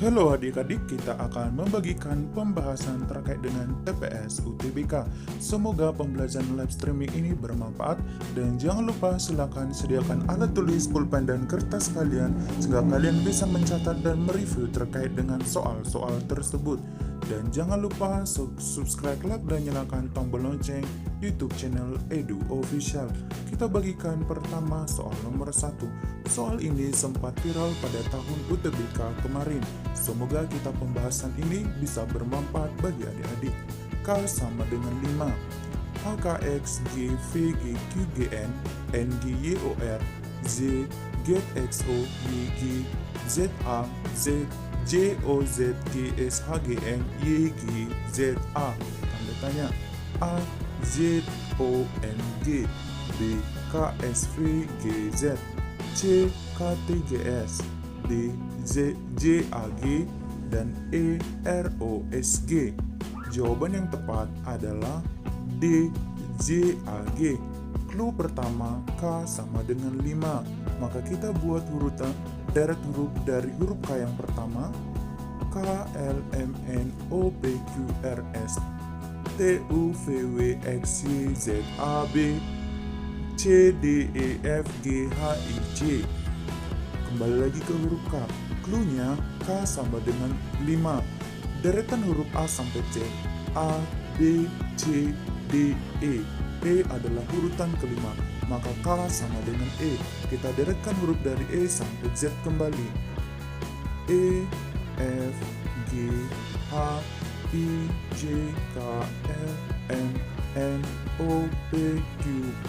Halo adik-adik, kita akan membagikan pembahasan terkait dengan TPS UTBK. Semoga pembelajaran live streaming ini bermanfaat dan jangan lupa silakan sediakan alat tulis, pulpen dan kertas kalian sehingga kalian bisa mencatat dan mereview terkait dengan soal-soal tersebut. Dan jangan lupa subscribe, like, dan nyalakan tombol lonceng YouTube channel Edu Official. Kita bagikan pertama soal nomor 1. Soal ini sempat viral pada tahun UTBK kemarin. Semoga kita pembahasan ini bisa bermanfaat bagi adik-adik. K sama dengan 5. HKX G V G Q G N N G Y O R Z G X O Y G Z A Z J O Z G S H G N Y G Z A. Tanda tanya. A Z O N G B K S V G Z C K T G S D J A G dan E R O S G. Jawaban yang tepat adalah D J A G. Clue pertama, K sama dengan 5. Maka kita buat urutan deret huruf dari huruf K yang pertama. K L M N O P Q R S T U V W X Y Z A B C D E F G H I J. Kembali lagi ke huruf K. Cluenya K sama dengan 5. Deretan huruf A sampai C. A, B, C, D, E. E adalah urutan kelima. Maka K sama dengan E. Kita deretkan huruf dari E sampai Z kembali. E, F, G, H, I, J, K, L, M, N, O, P, Q,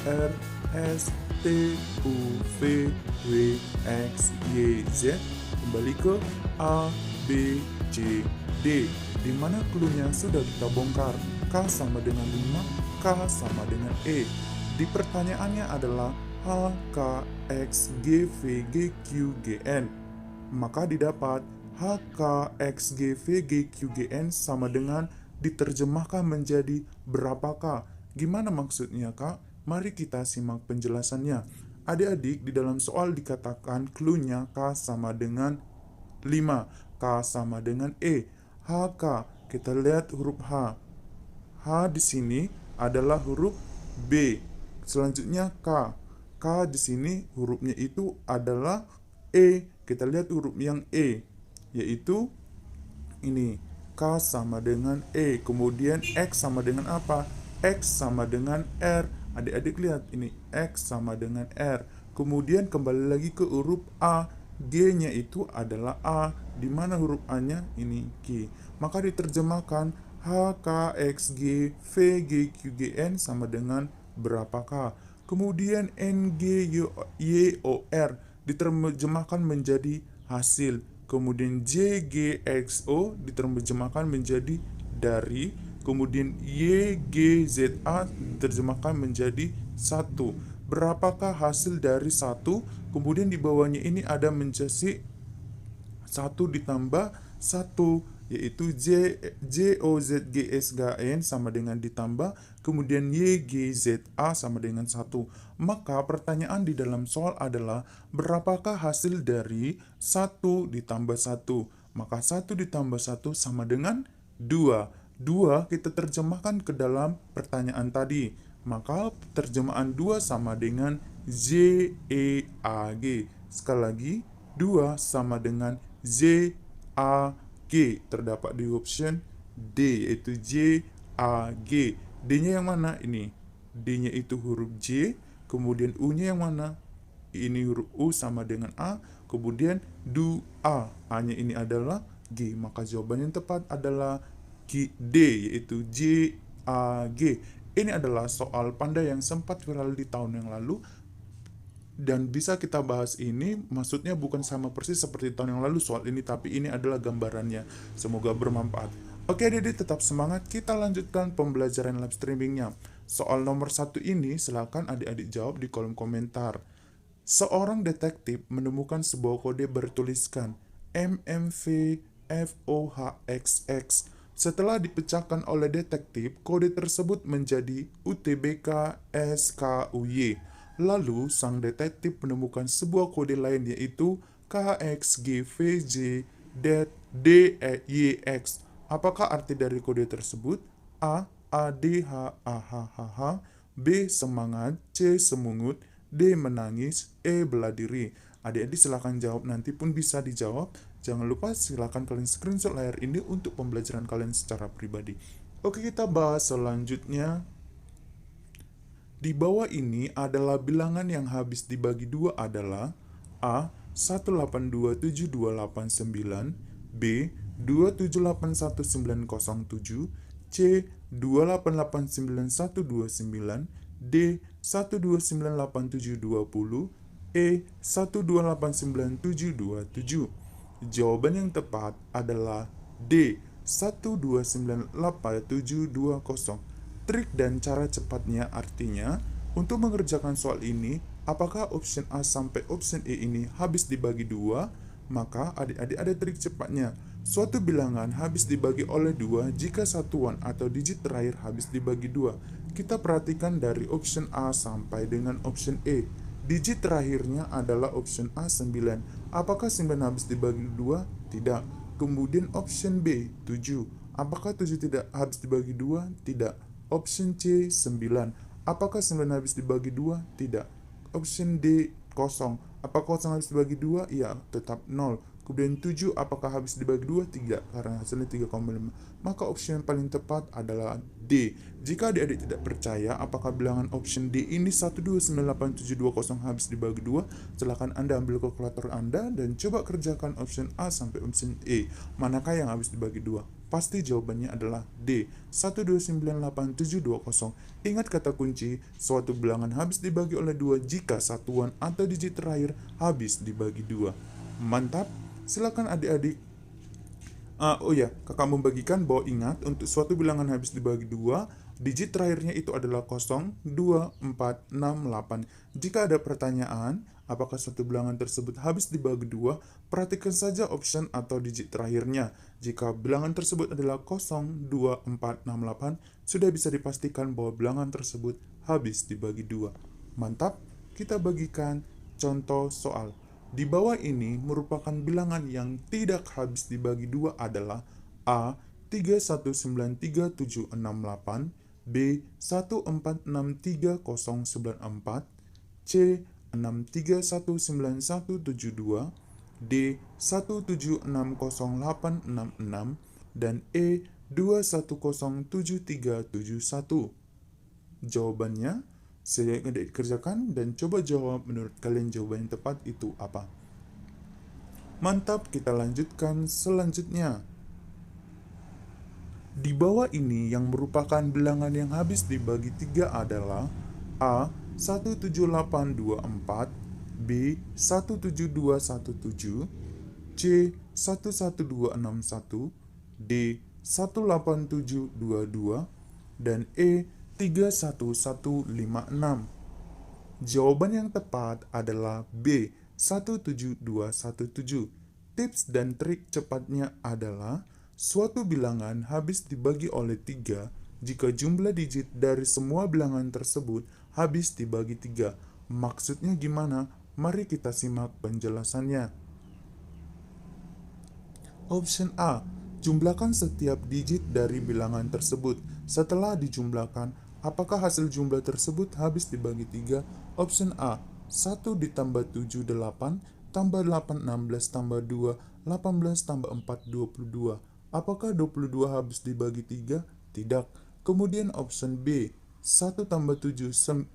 R, S, T, U, V, W, X, Y, Z. Kembali ke A, B, C, D. Di mana cluenya sudah kita bongkar. K sama dengan 5, K sama dengan E. Di pertanyaannya adalah H, K, X, G, V, G, Q, G, N. Maka didapat H, K, X, G, V, G, Q, G, N sama dengan diterjemahkan menjadi berapakah? Gimana maksudnya, Kak? Mari kita simak penjelasannya. Adik-adik, di dalam soal dikatakan cluenya K sama dengan 5, K sama dengan E. HK, kita lihat huruf H. H di sini adalah huruf B. Selanjutnya K. K di sini hurufnya itu adalah E. Kita lihat huruf yang E, yaitu ini. K sama dengan E. Kemudian X sama dengan apa? X sama dengan R. Adik-adik lihat ini, X sama dengan R. Kemudian kembali lagi ke huruf A. G-nya itu adalah A, di mana huruf A-nya ini G. Maka diterjemahkan H, K, X, G, V, G, Q, G, N sama dengan berapakah? Kemudian N, G, Y, O, R diterjemahkan menjadi hasil. Kemudian J, G, X, O diterjemahkan menjadi dari. Kemudian Y, G, Z, A diterjemahkan menjadi 1. Berapakah hasil dari 1? Kemudian di bawahnya ini ada menjadi 1 ditambah 1, yaitu J O Z G S G N sama dengan ditambah, kemudian Y G Z A sama dengan 1. Maka pertanyaan di dalam soal adalah berapakah hasil dari 1 ditambah 1? Maka 1 ditambah 1 sama dengan 2. 2 kita terjemahkan ke dalam pertanyaan tadi. Maka terjemahan 2 sama dengan Z E A G. Sekali lagi, 2 sama dengan Z A G. Terdapat di option D, yaitu J A G. D-nya yang mana ini? D-nya itu huruf J, kemudian U-nya yang mana? Ini huruf U sama dengan A, kemudian du A. A-nya ini adalah G. Maka jawaban yang tepat adalah D, yaitu J A G. Ini adalah soal pandai yang sempat viral di tahun yang lalu dan bisa kita bahas ini, maksudnya bukan sama persis seperti tahun yang lalu soal ini, tapi ini adalah gambarannya. Semoga bermanfaat. Oke adik-adik, tetap semangat, kita lanjutkan pembelajaran live streamingnya. Soal nomor 1 ini silakan adik-adik jawab di kolom komentar. Seorang detektif menemukan sebuah kode bertuliskan MMV FOHXX. Setelah dipecahkan oleh detektif, kode tersebut menjadi UTBK SKUY. Lalu, sang detektif menemukan sebuah kode lain yaitu KXGVJ that, D, Y, X. Apakah arti dari kode tersebut? A. A, D, H, A, H, H, H. B. Semangat. C. Semungut. D. Menangis. E. Bela diri. Adik-adik silahkan jawab, nanti pun bisa dijawab. Jangan lupa silahkan kalian screenshot layar ini untuk pembelajaran kalian secara pribadi. Oke, kita bahas selanjutnya. Di bawah ini adalah bilangan yang habis dibagi dua adalah A. 1827289, B. 2781907, C. 2889129, D. 1298720, E. 1289727. Jawaban yang tepat adalah D. 1298720. Trik dan cara cepatnya artinya, untuk mengerjakan soal ini, apakah option A sampai option E ini habis dibagi dua? Maka adik-adik ada trik cepatnya. Suatu bilangan habis dibagi oleh dua jika satuan atau digit terakhir habis dibagi dua. Kita perhatikan dari option A sampai dengan option E. Digit terakhirnya adalah option A 9. Apakah 9 habis dibagi dua? Tidak. Kemudian option B 7. Apakah 7 tidak habis dibagi dua? Tidak. Option C 9. Apakah 9 habis dibagi 2? Tidak. Option D kosong. Apakah kosong habis dibagi 2? Ya, tetap 0. Kemudian 7, apakah habis dibagi 2? Tidak, karena hasilnya 3,5. Maka option yang paling tepat adalah D. Jika adik-adik tidak percaya apakah bilangan option D ini 1298720 habis dibagi 2, silakan Anda ambil kalkulator Anda dan coba kerjakan option A sampai option E. Manakah yang habis dibagi 2? Pasti jawabannya adalah D, 1298720. Ingat kata kunci, suatu bilangan habis dibagi oleh 2 jika satuan atau digit terakhir habis dibagi 2. Mantap, silakan adik-adik. Kakak membagikan bahwa ingat, untuk suatu bilangan habis dibagi 2, digit terakhirnya itu adalah 0, 2, 4, 6, 8. Jika ada pertanyaan, apakah suatu bilangan tersebut habis dibagi 2, perhatikan saja option atau digit terakhirnya. Jika bilangan tersebut adalah 0, 2, 4, 6, 8, sudah bisa dipastikan bahwa bilangan tersebut habis dibagi 2. Mantap, kita bagikan contoh soal. Di bawah ini merupakan bilangan yang tidak habis dibagi 2 adalah A. 3193768, B. 1463094, C. 6319172, D. 1760866, dan E. 2107371. Jawabannya, saya kerjakan dan coba jawab menurut kalian jawaban yang tepat itu apa. Mantap, kita lanjutkan selanjutnya. Di bawah ini yang merupakan bilangan yang habis dibagi 3 adalah A. 17824, B. 17217, C. 11261, D. 18722, dan E. 31156. Jawaban yang tepat adalah B. 17217. Tips dan trik cepatnya adalah, suatu bilangan habis dibagi oleh 3 jika jumlah digit dari semua bilangan tersebut habis dibagi 3. Maksudnya gimana? Mari kita simak penjelasannya. Option A. Jumlahkan setiap digit dari bilangan tersebut. Setelah dijumlahkan, apakah hasil jumlah tersebut habis dibagi 3? Option A. 1 ditambah 7, 8, tambah 8, 16, tambah 2, 18, tambah 4, 22. Apakah 22 habis dibagi 3? Tidak. Kemudian option B. 1 tambah 7, 8,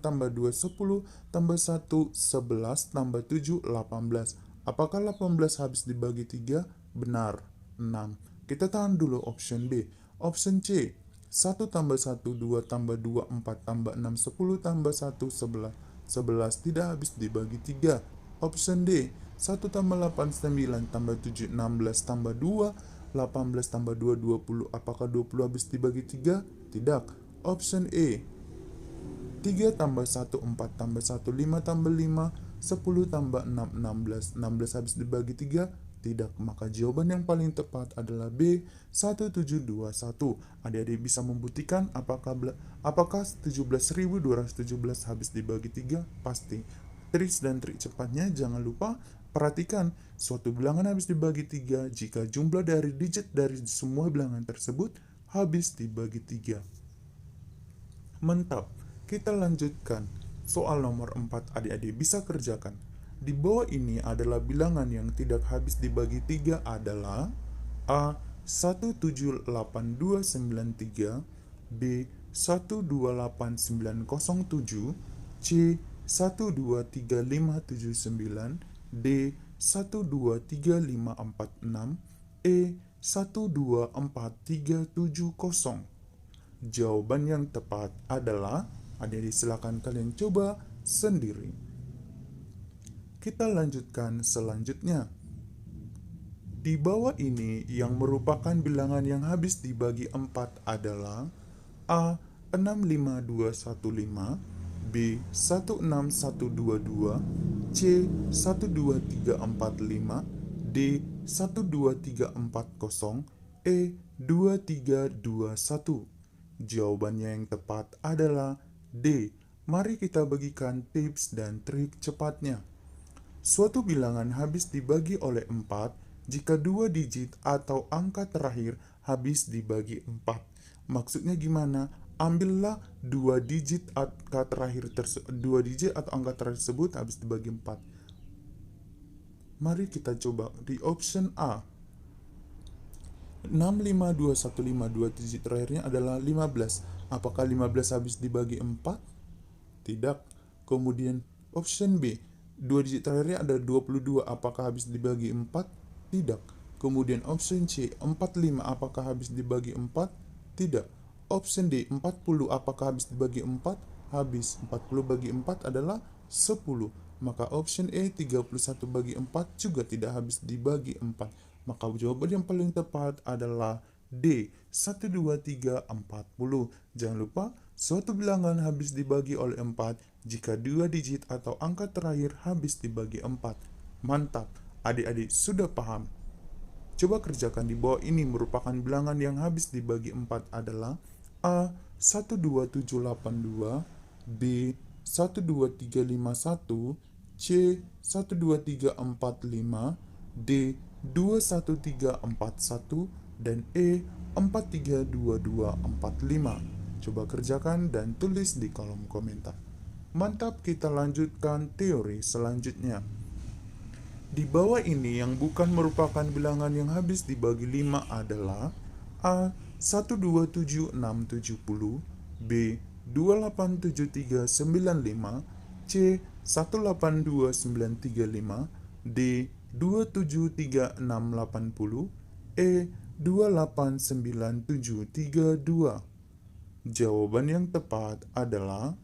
tambah 2, 10, tambah 1, 11, tambah 7, 18. Apakah 18 habis dibagi 3? Benar, 6. Kita tahan dulu option B. Option C. 1 tambah 1, 2 tambah 2, 4 tambah 6, 10 tambah 1, 11. 11 tidak habis dibagi 3. Option D. 1 tambah 8, 9 tambah 7, 16 tambah 2, 18 tambah 2, 20. Apakah 20 habis dibagi 3? Tidak. Option E. 3 tambah 1, 4 tambah 1, 5 tambah 5, 10 tambah 6, 16. 16 habis dibagi 3? Tidak. Maka jawaban yang paling tepat adalah B. 1721. Adik-adik bisa membuktikan apakah 17.217 habis dibagi 3? Pasti. Trik dan trik cepatnya jangan lupa Perhatikan, suatu bilangan habis dibagi 3 jika jumlah dari digit dari semua bilangan tersebut habis dibagi 3. Mantap, kita lanjutkan. Soal nomor 4 adik-adik bisa kerjakan. Di bawah ini adalah bilangan yang tidak habis dibagi 3 adalah A. 178.293, B. 128.907, C. 123.579, D. 123.546, E. 124.370. Jawaban yang tepat adalah, adik-adik silakan kalian coba sendiri. Kita lanjutkan selanjutnya. Di bawah ini yang merupakan bilangan yang habis dibagi 4 adalah A. 65215, B. 16122, C. 12345, D. 12340, E. 2321. Jawabannya yang tepat adalah D. Mari kita bagikan tips dan trik cepatnya. Suatu bilangan habis dibagi oleh 4 jika 2 digit atau angka terakhir habis dibagi 4. Maksudnya gimana? Ambillah 2 digit angka terakhir atau angka tersebut habis dibagi 4. Mari kita coba di option A. 652152 digit terakhirnya adalah 15. Apakah 15 habis dibagi 4? Tidak. Kemudian option B, 2 digit terakhirnya ada 22. Apakah habis dibagi 4? Tidak. Kemudian option C, 45. Apakah habis dibagi 4? Tidak. Option D, 40. Apakah habis dibagi 4? Habis. 40 bagi 4 adalah 10. Maka option E, 31 bagi 4 juga tidak habis dibagi 4. Maka jawaban yang paling tepat adalah D. 1, 2, 3, 40. Jangan lupa, suatu bilangan habis dibagi oleh 4 jika 2 digit atau angka terakhir habis dibagi 4. Mantap, adik-adik sudah paham. Coba kerjakan di bawah ini merupakan bilangan yang habis dibagi 4 adalah A. 12782, B. 12351, C. 12345, D. 21341, dan E. 432245. Coba kerjakan dan tulis di kolom komentar. Mantap, kita lanjutkan teori selanjutnya. Di bawah ini yang bukan merupakan bilangan yang habis dibagi 5 adalah A. 127670, B. 287395, C. 182935, D. 273680, E. 289732. Jawaban yang tepat adalah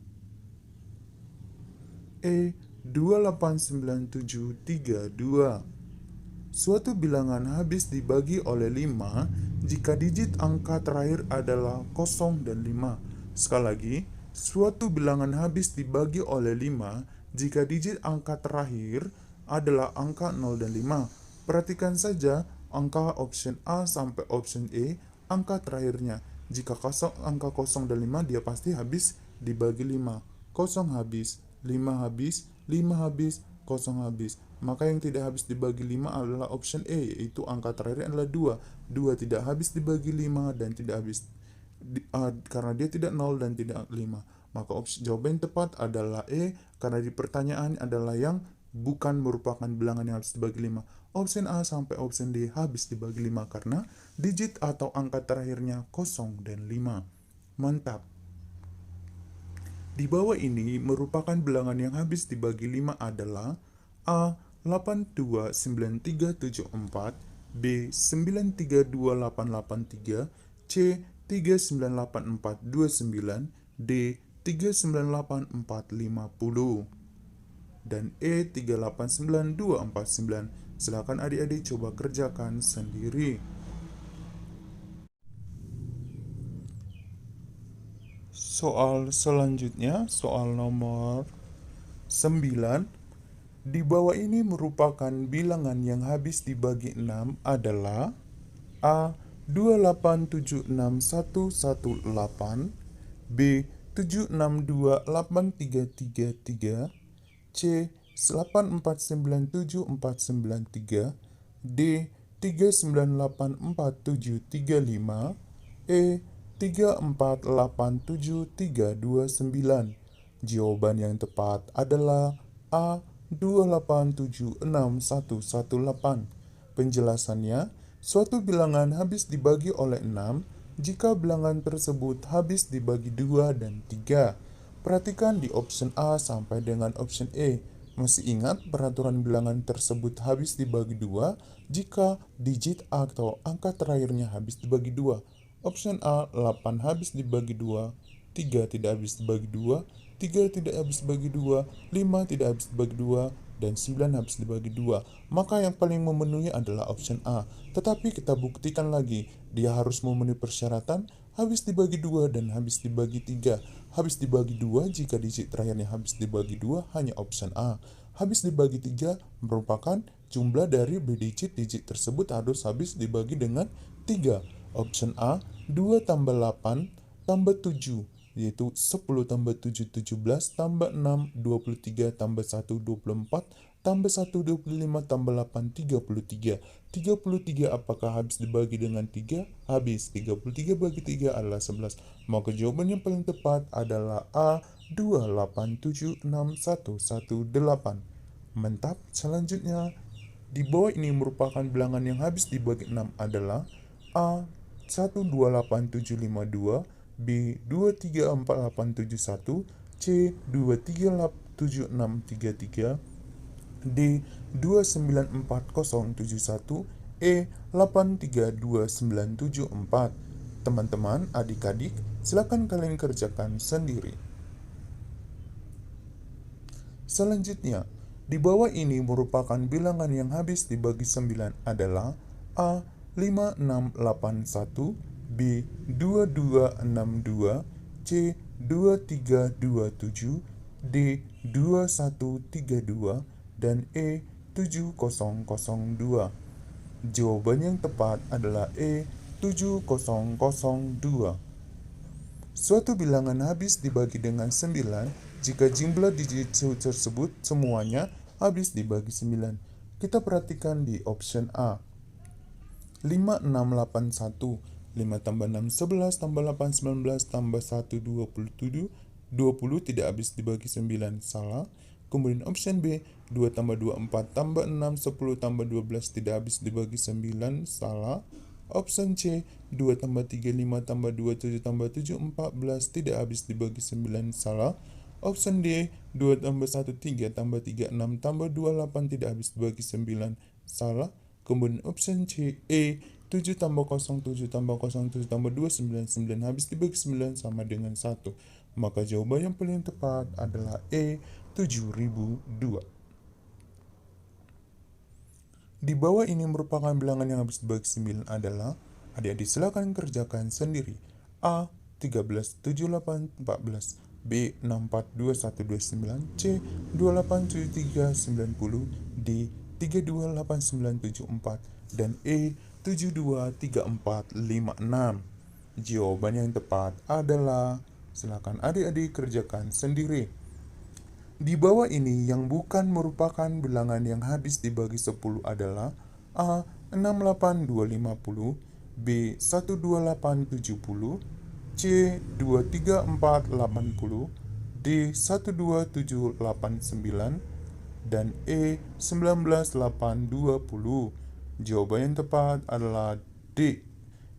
E. 289732. Suatu bilangan habis dibagi oleh 5 jika digit angka terakhir adalah 0 dan 5. Sekali lagi, suatu bilangan habis dibagi oleh 5 jika digit angka terakhir adalah angka 0 dan 5. Perhatikan saja angka option A sampai option E, angka terakhirnya. Jika angka 0 dan 5, dia pasti habis dibagi 5. 0 habis, 5 habis, 5 habis, 0 habis. Maka yang tidak habis dibagi 5 adalah option E, yaitu angka terakhirnya adalah 2. 2 tidak habis dibagi 5 dan tidak habis karena dia tidak 0 dan tidak 5. Maka jawaban yang tepat adalah E, karena di pertanyaan adalah yang bukan merupakan bilangan yang habis dibagi 5. Option A sampai option D habis dibagi 5 karena digit atau angka terakhirnya 0 dan 5. Mantap. Di bawah ini merupakan bilangan yang habis dibagi 5 adalah A. 829374, B. 932883, C. 398429, D. 398450, dan E. 389249. Silakan adik-adik coba kerjakan sendiri. Soal selanjutnya, soal nomor 9. Di bawah ini merupakan bilangan yang habis dibagi 6 adalah A. 2876118, B. 762833, C. 8497493, D 3984735, E 3487329. Jawaban yang tepat adalah A 2876118. Penjelasannya, suatu bilangan habis dibagi oleh 6 jika bilangan tersebut habis dibagi 2 dan 3. Perhatikan di option A sampai dengan option E. Masih ingat peraturan bilangan tersebut habis dibagi 2 jika digit atau angka terakhirnya habis dibagi 2. Option A 8 habis dibagi 2, 3 tidak habis dibagi 2, 3 tidak habis dibagi 2, 5 tidak habis dibagi 2, dan 9 habis dibagi 2. Maka yang paling memenuhi adalah option A. Tetapi kita buktikan lagi, dia harus memenuhi persyaratan habis dibagi 2 dan habis dibagi 3. Habis dibagi 2 jika digit terakhirnya habis dibagi 2 hanya option A. Habis dibagi 3 merupakan jumlah dari digit tersebut harus habis dibagi dengan 3. Option A, 2 tambah 8 tambah 7, yaitu 10 tambah 7, 17, tambah 6, 23, tambah 1, 24, tambah 1, 25, tambah 8, 33. 33 apakah habis dibagi dengan 3? Habis. 33 bagi 3 adalah 11. Maka jawaban yang paling tepat adalah A, 2876118. Mantap. Selanjutnya, di bawah ini merupakan bilangan yang habis dibagi 6 adalah A 128752, B 234871, C 237633, D 294071, E 832974. Teman-teman, adik-adik, silakan kalian kerjakan sendiri. Selanjutnya, di bawah ini merupakan bilangan yang habis dibagi 9 adalah A 5681, B 2262, C 2327, D 2132, dan E 7002. Jawaban yang tepat adalah E 7002. Suatu bilangan habis dibagi dengan 9 jika jumlah digit tersebut semuanya habis dibagi 9. Kita perhatikan di option A. 5681, 5 tambah 6 11, tambah 8 19, tambah 1 27, 20 tidak habis dibagi 9, salah. Kemudian option B, 2 tambah 2 4, tambah 6 10, tambah 12 tidak habis dibagi 9, salah. Option C, 2 tambah 3 5, tambah 2 7, tambah 7 14 tidak habis dibagi 9, salah. Option D, 2 tambah 1 3, tambah 3 6, tambah 2 8 tidak habis dibagi 9, salah. Kemudian option C, E, 7 tambah 0, 7 tambah 0, 7 tambah 2, 9, 9 habis dibagi 9 sama dengan 1. Maka jawaban yang paling tepat adalah E, 7002. Di bawah ini merupakan bilangan yang habis dibagi 9 adalah, adik-adik silakan kerjakan sendiri. A, 13, 78, 14, B, 64, 21, 29, C, 28, 73, 90, D, 328974, dan E 723456. Jawaban yang tepat adalah, silakan adik-adik kerjakan sendiri. Di bawah ini yang bukan merupakan bilangan yang habis dibagi 10 adalah A 68250, B 12870, C 23480, D 12789, dan E 19820. Jawaban yang tepat adalah D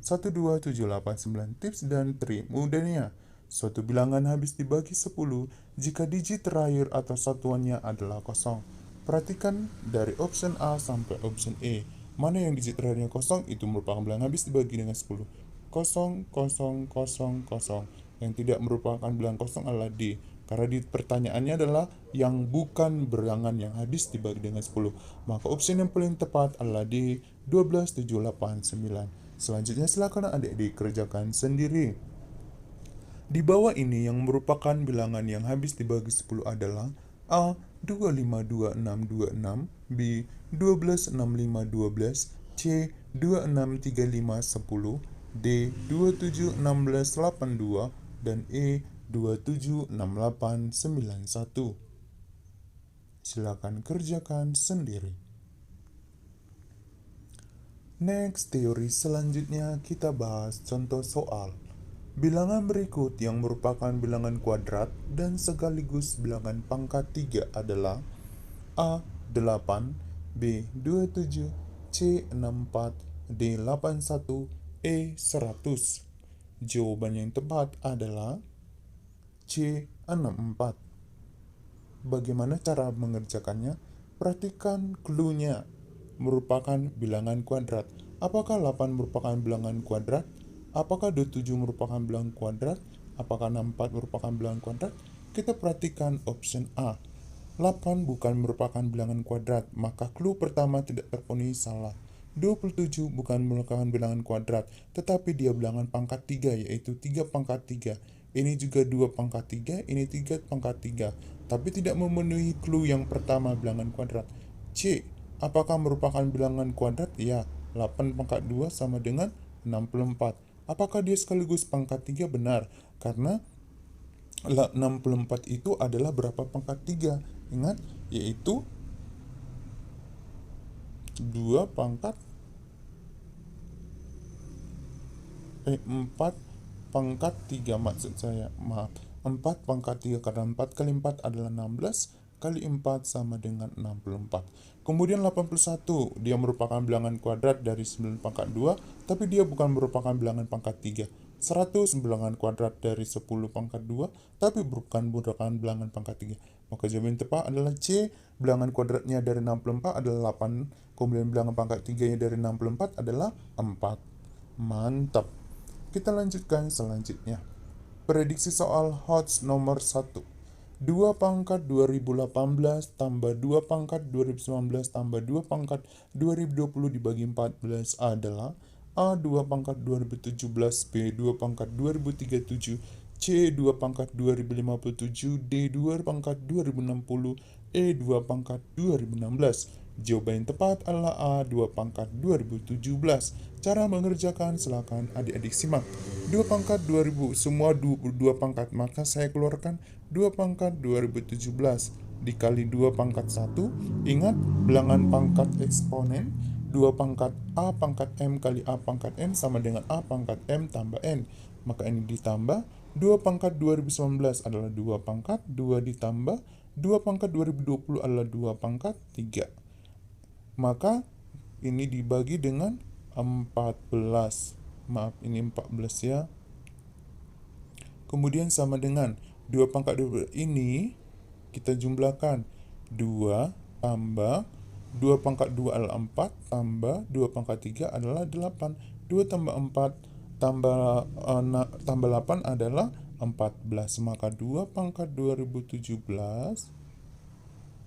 12789. Tips dan trik mudahnya. Suatu bilangan habis dibagi 10 jika digit terakhir atau satuannya adalah 0. Perhatikan dari option A sampai option E. Mana yang digit terakhirnya 0 itu merupakan bilangan habis dibagi dengan 10. 0, 0, 0, 0. Yang tidak merupakan bilangan 0 adalah D. Karena di pertanyaannya adalah yang bukan bilangan yang habis dibagi dengan 10. Maka opsi yang paling tepat adalah D, 12789. Selanjutnya silakan adik-adik kerjakan sendiri. Di bawah ini yang merupakan bilangan yang habis dibagi 10 adalah A, 252626, B, 126512, C, 263510, D, 271682, dan E, 276891. Silakan kerjakan sendiri. Next, teori selanjutnya kita bahas contoh soal. Bilangan berikut yang merupakan bilangan kuadrat dan sekaligus bilangan pangkat 3 adalah A. 8, B. 27, C. 64, D. 81, E. 100. Jawaban yang tepat adalah C. 64. Bagaimana cara mengerjakannya? Perhatikan clue-nya. Merupakan bilangan kuadrat. Apakah 8 merupakan bilangan kuadrat? Apakah 27 merupakan bilangan kuadrat? Apakah 64 merupakan bilangan kuadrat? Kita perhatikan option A. 8 bukan merupakan bilangan kuadrat, maka clue pertama tidak terpenuhi, salah. 27 bukan merupakan bilangan kuadrat, tetapi dia bilangan pangkat 3, yaitu 3 pangkat 3. Ini juga 2 pangkat 3, ini 3 pangkat 3. Tapi tidak memenuhi clue yang pertama, bilangan kuadrat. C. Apakah merupakan bilangan kuadrat? Ya, 8 pangkat 2 sama dengan 64. Apakah dia sekaligus pangkat 3? Benar, karena 64 itu adalah berapa pangkat 3? Ingat, yaitu 2 pangkat 4 pangkat 3 maksud saya, maaf. 4 pangkat 3 karena 4 kali 4 adalah 16, kali 4 sama dengan 64. Kemudian 81, dia merupakan bilangan kuadrat dari 9 pangkat 2, tapi dia bukan merupakan bilangan pangkat 3. 100 bilangan kuadrat dari 10 pangkat 2, tapi bukan merupakan bilangan pangkat 3. Maka jawaban yang tepat adalah C. Bilangan kuadratnya dari 64 adalah 8, kemudian bilangan pangkat 3-nya dari 64 adalah 4. Mantap. Kita lanjutkan selanjutnya. Prediksi soal HOTS nomor 1. 2 pangkat 2018 tambah 2 pangkat 2019 tambah 2 pangkat 2020 dibagi 14 adalah A. 2 pangkat 2017, B. 2 pangkat 2037, C. 2 pangkat 2057, D. 2 pangkat 2060, E. 2 pangkat 2016. Jawaban yang tepat adalah A. 2 pangkat 2017. Cara mengerjakan silakan adik-adik simak. 2 pangkat 2000, semua 2 pangkat, maka saya keluarkan 2 pangkat 2017 dikali 2 pangkat 1. Ingat, bilangan pangkat eksponen. 2 pangkat A pangkat M kali A pangkat M sama dengan A pangkat M tambah N. Maka ini ditambah 2 pangkat 2019 adalah 2 pangkat, 2 ditambah 2 pangkat 2020 adalah 2 pangkat 3. Maka ini dibagi dengan 14. Maaf, ini 14 ya. Kemudian sama dengan 2 pangkat 20 ini kita jumlahkan. 2 tambah 2 pangkat 2 adalah 4, tambah 2 pangkat 3 adalah 8. 2 tambah 4 tambah 8 adalah 14. Maka 2 pangkat 2017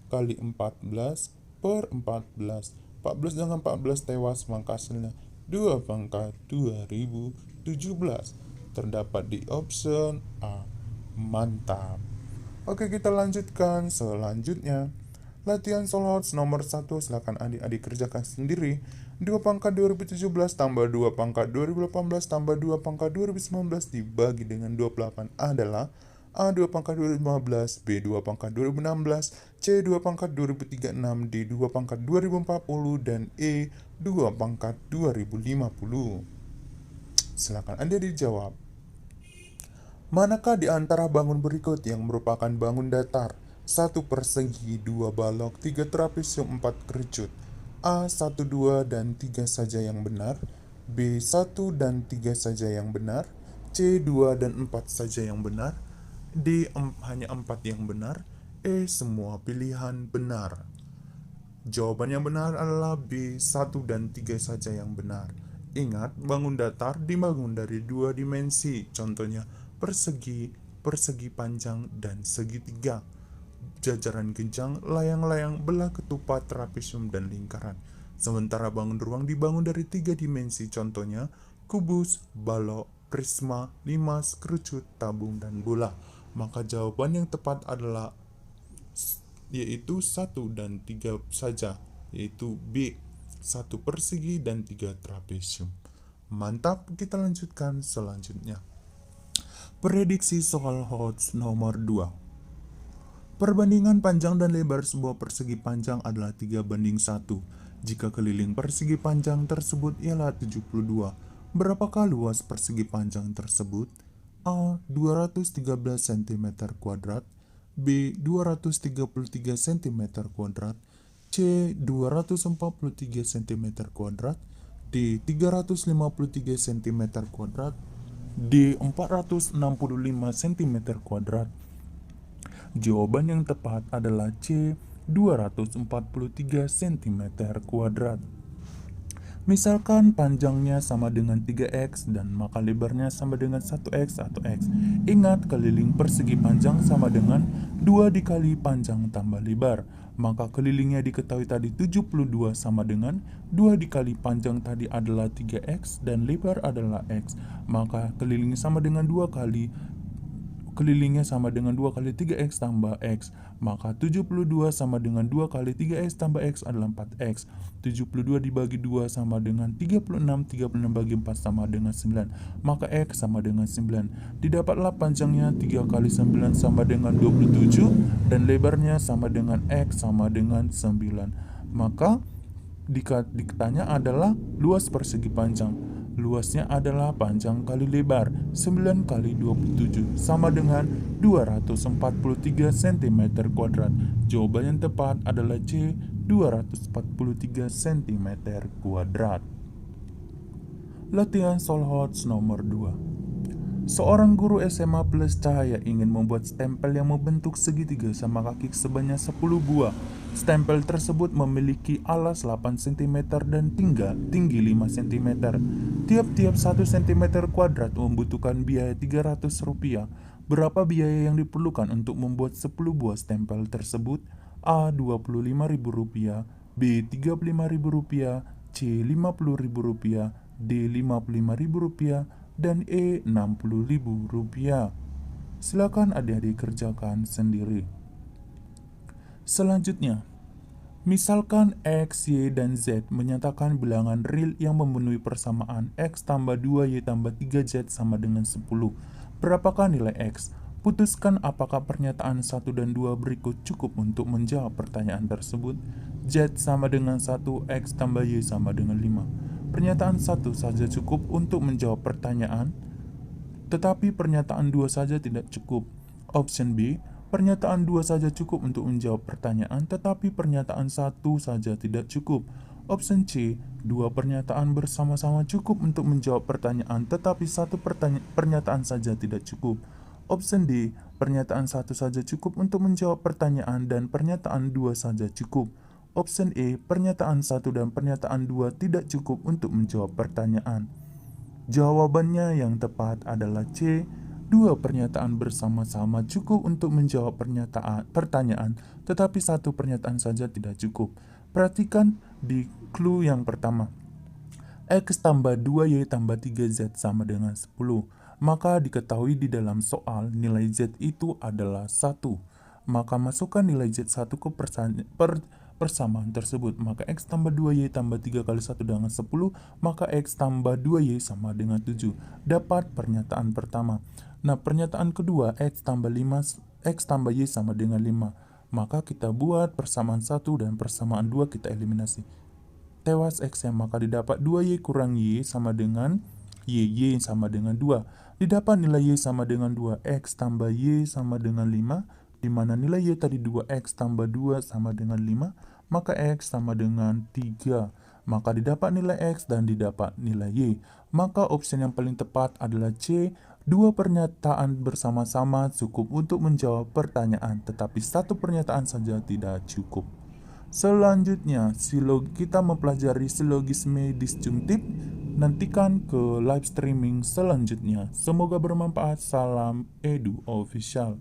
kali 14 per 14. 14 dengan 14 tewas, maka hasilnya 2 pangkat 2017. Terdapat di option A. Mantap. Oke, kita lanjutkan selanjutnya. Latihan soal HOTS nomor 1, silakan adik-adik kerjakan sendiri. 2 pangkat 2017 tambah 2 pangkat 2018 tambah 2 pangkat 2019 dibagi dengan 28 adalah A. 2 pangkat 2015, B. 2 pangkat 2016, C. 2 pangkat 2036, D. 2 pangkat 2040, dan E. 2 pangkat 2050. Silakan adik-adik jawab. Manakah di antara bangun berikut yang merupakan bangun datar? 1 persegi, 2 balok, 3 trapesium, 4 kerucut. A. 1, 2, dan 3 saja yang benar. B. 1 dan 3 saja yang benar. C. 2 dan 4 saja yang benar. D. Hanya 4 yang benar. E. Semua pilihan benar. Jawaban yang benar adalah B. 1 dan 3 saja yang benar. Ingat, bangun datar dibangun dari 2 dimensi. Contohnya persegi, persegi panjang, dan segitiga. Jajaran genjang, layang-layang, belah ketupat, trapesium, dan lingkaran. Sementara bangun ruang dibangun dari 3 dimensi. Contohnya kubus, balok, prisma, limas, kerucut, tabung, dan bola. Maka jawaban yang tepat adalah yaitu 1 dan 3 saja, yaitu B. 1 persegi dan 3 trapesium. Mantap, kita lanjutkan selanjutnya. Prediksi soal HOTS nomor 2. Perbandingan panjang dan lebar sebuah persegi panjang adalah 3:1. Jika keliling persegi panjang tersebut ialah 72, berapakah luas persegi panjang tersebut? A. 213 cm kuadrat, B. 233 cm kuadrat, C. 243 cm kuadrat, D. 353 cm kuadrat, D. 465 cm kuadrat. Jawaban yang tepat adalah C. 243 cm kuadrat. Misalkan panjangnya sama dengan 3x dan maka lebarnya sama dengan 1x atau x. Ingat, keliling persegi panjang sama dengan 2 dikali panjang tambah lebar. Maka kelilingnya diketahui tadi 72 sama dengan 2 dikali panjang tadi adalah 3x dan lebar adalah x. Maka kelilingnya sama dengan 2 kali 3x tambah x. Maka 72 sama dengan 2 kali 3x tambah x adalah 4x. 72 dibagi 2 sama dengan 36. 36 bagi 4 sama dengan 9. Maka x sama dengan 9. Didapatlah panjangnya 3 kali 9 sama dengan 27. Dan lebarnya sama dengan x sama dengan 9. Maka ditanya adalah luas persegi panjang. Luasnya adalah panjang kali lebar. 9 kali 27 sama dengan 243 cm kuadrat. Jawaban yang tepat adalah C. 243 cm kuadrat. Latihan Solhots nomor 2. Seorang guru SMA plus cahaya ingin membuat stempel yang membentuk segitiga sama kaki sebanyak 10 buah. Stempel tersebut memiliki alas 8 cm dan tinggi 5 cm. Tiap-tiap 1 cm kuadrat membutuhkan biaya Rp300. Berapa biaya yang diperlukan untuk membuat 10 buah stempel tersebut? A. Rp25.000, B. Rp35.000, C. Rp50.000, D. Rp55.000, dan E. Rp60.000. Silakan adik-adik kerjakan sendiri. Selanjutnya, misalkan X, Y, dan Z menyatakan bilangan real yang memenuhi persamaan X tambah 2Y tambah 3Z sama dengan 10. Berapakah nilai X? Putuskan apakah pernyataan 1 dan 2 berikut cukup untuk menjawab pertanyaan tersebut. Z sama dengan 1, X tambah Y sama dengan 5. Pernyataan 1 saja cukup untuk menjawab pertanyaan, tetapi pernyataan 2 saja tidak cukup. Option B, pernyataan 2 saja cukup untuk menjawab pertanyaan, tetapi pernyataan 1 saja tidak cukup. Option C, 2 pernyataan bersama-sama cukup untuk menjawab pertanyaan, tetapi 1 pernyataan saja tidak cukup. Option D, pernyataan 1 saja cukup untuk menjawab pertanyaan dan pernyataan 2 saja cukup. Option E, pernyataan 1 dan pernyataan 2 tidak cukup untuk menjawab pertanyaan. Jawabannya yang tepat adalah C. 2 pernyataan bersama-sama cukup untuk menjawab pertanyaan, tetapi 1 pernyataan saja tidak cukup. Perhatikan di clue yang pertama. X tambah 2Y tambah 3Z sama dengan 10. Maka diketahui di dalam soal nilai Z itu adalah 1. Maka masukkan nilai Z1 ke persamaan tersebut. Maka X tambah 2Y tambah 3 kali 1 dengan 10. Maka X tambah 2Y sama dengan 7. Dapat pernyataan pertama. Nah, pernyataan kedua, X tambah Y sama dengan 5. Maka kita buat persamaan 1 dan persamaan 2 kita eliminasi. Tewas X yang maka didapat 2Y kurang Y sama dengan Y sama dengan 2. Didapat nilai Y sama dengan 2, X tambah Y sama dengan 5, di mana nilai Y tadi 2X tambah 2 sama dengan 5, maka X sama dengan 3. Maka didapat nilai X dan didapat nilai Y. Maka opsi yang paling tepat adalah C. 2 pernyataan bersama-sama cukup untuk menjawab pertanyaan, tetapi 1 pernyataan saja tidak cukup. Selanjutnya, kita mempelajari silogisme disjuntif. Nantikan ke live streaming selanjutnya. Semoga bermanfaat. Salam Edu Official.